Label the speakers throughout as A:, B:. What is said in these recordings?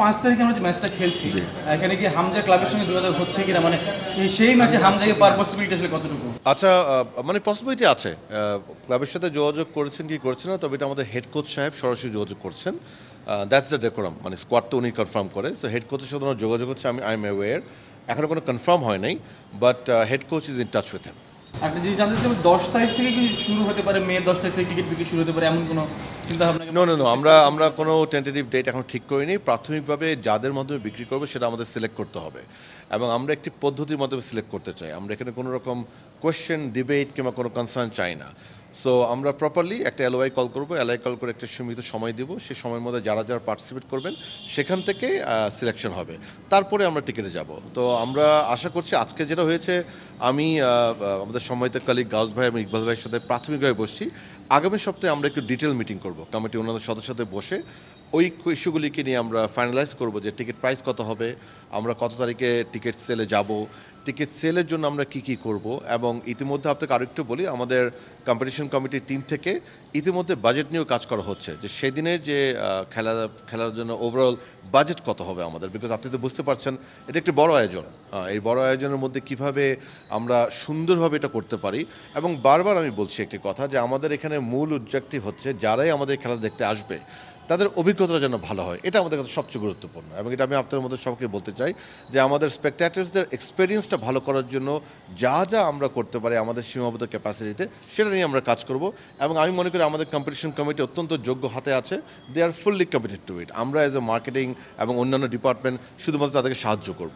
A: 5 তারিখে আমরা যে ম্যাচটা খেলছি, এখানে কি হামজা ক্লাবের সঙ্গে যোগাযোগ হচ্ছে কিনা, মানে সেই ম্যাচে হামজাকে পাওয়ার পসিবিলিটি আসলে কতটুকু?
B: আচ্ছা, মানে পসিবিলিটি আছে। ক্লাবের সাথে যোগাযোগ করেছেন কি করছেন না, তবে এটা আমাদের হেড কোচ সাহেব সরাসরি যোগাযোগ করছেন। দ্যাটস দ্য ডেকোরাম, মানে স্কোয়াড তো উনি কনফার্ম করে। সো হেড কোচের সাথে ওনার যোগাযোগ হচ্ছে, আই এম অ্যাওয়্যার। এখনও কোনো কনফার্ম হয় নাই, but head coach is in touch with him.
A: একটা জিনিস জানতে চাই, 10 তারিখ থেকে কি শুরু হতে পারে, মে 10 তারিখ থেকে ক্রিকেট বিক্রি শুরু হতে পারে, এমন কোনো চিন্তা ভাবনা?
B: নো, আমরা কোনো টেন্টেটিভ ডেট এখন ঠিক করিনি। প্রাথমিকভাবে যাদের মাধ্যমে বিক্রি করবো সেটা আমাদের সিলেক্ট করতে হবে, এবং আমরা একটি পদ্ধতির মাধ্যমে সিলেক্ট করতে চাই। আমরা এখানে কোনো রকম কোয়েশ্চেন, ডিবেট কিংবা কোনো কনসার্ন চাই না। সো আমরা প্রপারলি একটা এলওআই কল করবো, এলওআই কল করে একটা সীমিত সময় দিব। সেই সময়ের মধ্যে যারা যারা পার্টিসিপেট করবেন সেখান থেকে সিলেকশন হবে, তারপরে আমরা টিকিটে যাব। তো আমরা আশা করছি আজকে যেটা হয়েছে, আমি আমাদের সম্মানিত কলিগ গাউস ভাই এবং ইকবাল ভাইয়ের সাথে প্রাথমিকভাবে বসছি। আগামী সপ্তাহে আমরা একটু ডিটেল মিটিং করব, কমিটি অন্যান্য সদস্যদের বসে ওই ইস্যুগুলিকে নিয়ে আমরা ফাইনালাইজ করব যে টিকিট প্রাইস কত হবে, আমরা কত তারিখে টিকিট সেলে যাব, টিকিট সেলের জন্য আমরা কি কি করব। এবং ইতিমধ্যে আপনাকে আরেকটু বলি, আমাদের কম্পিটিশন কমিটির টিম থেকে ইতিমধ্যে বাজেট নিয়েও কাজ করা হচ্ছে, যে সেদিনের যে খেলার জন্য ওভারঅল বাজেট কত হবে আমাদের। বিকজ আপনি তো বুঝতে পারছেন এটা একটি বড় আয়োজন। এই বড় আয়োজনের মধ্যে কিভাবে আমরা সুন্দরভাবে এটা করতে পারি। এবং বারবার আমি বলছি একটি কথা, যে আমাদের এখানে মূল অবজেক্টিভ হচ্ছে যারাই আমাদের খেলা দেখতে আসবে তাদের অভিজ্ঞতা যেন ভালো হয়, এটা আমাদের কাছে সবচেয়ে গুরুত্বপূর্ণ। এবং এটা আমি আপনাদের মধ্যে সবাইকে বলতে চাই যে আমাদের স্পেকট্যাটার্সদের এক্সপিরিয়েন্সটা ভালো করার জন্য যা যা আমরা করতে পারি আমাদের সীমাবদ্ধ ক্যাপাসিটিতে, সেটা নিয়ে আমরা কাজ করব। এবং আমি মনে করি আমাদের কম্পিটিশন কমিটি অত্যন্ত যোগ্য হাতে আছে, দে আর ফুললি কমিটেড টু ইট। আমরা অ্যাজ এ মার্কেটিং এবং অন্যান্য ডিপার্টমেন্ট শুধুমাত্র তাদেরকে সাহায্য করব।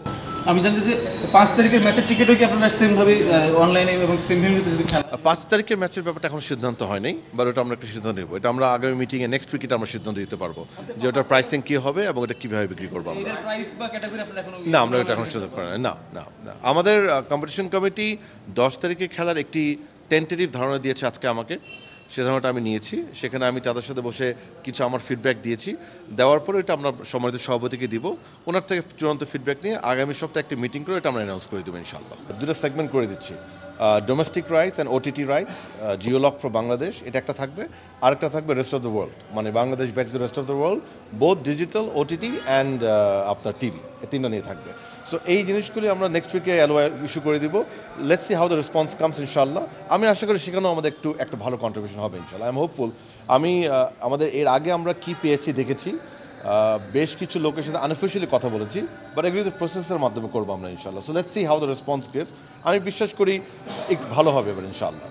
A: আমি জানতে চাই 5 তারিখের ম্যাচের টিকিটও কি আপনারা সেমভাবে অনলাইনে এবং সেম ভেন্যুতে যদি খেলা?
B: 5 তারিখের ম্যাচের ব্যাপারটা এখন সিদ্ধান্ত হয় নাই, বা ওটা আমরা একটা সিদ্ধান্ত নেব। এটা আমরা আগামী মিটিংয়ে নেক্সট উইকে আমরা সিদ্ধান্ত দিতে পারবো যে ওটার প্রাইসিং কী হবে এবং এটা কীভাবে বিক্রি করবো আমরা।
A: প্রাইস বা ক্যাটাগরি আপনারা এখনো?
B: না, আমরা এটা এখন সিদ্ধান্ত করি না। আমাদের কম্পিটিশন কমিটি 10 তারিখে খেলার একটি টেন্টেটিভ ধারণা দিয়েছে আজকে আমাকে, সে ধারণাটা আমি নিয়েছি। সেখানে আমি তাদের সাথে বসে কিছু আমার ফিডব্যাক দিয়েছি, দেওয়ার পরে এটা আমরা সম্মানিত সভাপতিকে দিব। ওনার থেকে চূড়ান্ত ফিডব্যাক নিয়ে আগামী সপ্তাহে একটি মিটিং করে এটা আমরা অ্যানাউন্স করে দেবো ইনশাল্লাহ। দুটো সেগমেন্ট করে দিচ্ছি, domestic rights and OTT rights, geolock for Bangladesh, এটা একটা থাকবে। আরেকটা থাকবে রেস্ট অফ দ্য ওয়ার্ল্ড, মানে বাংলাদেশ ব্যতীত rest of the world, both digital, OTT and আপনার টিভি, এই তিনটা নিয়ে থাকবে। সো এই জিনিসগুলি আমরা নেক্সট উইকে এলওআই ইস্যু করে দিব। Let's see how the response comes ইনশাল্লাহ। আমি আশা করি সেখানেও আমাদের একটা ভালো কন্ট্রিবিউশন হবে ইনশাল্লাহ। I am hopeful. আমাদের এর আগে আমরা কি পেয়েছি দেখেছি, বেশ কিছু লোকের সাথে আনঅফিশিয়ালি কথা বলেছি, বাট এগুলি তো প্রসেসের মাধ্যমে করবো আমরা ইনশাল্লাহ। So let's see how the response gives. আমি বিশ্বাস করি একটু ভালো হবে এবার ইনশাল্লাহ।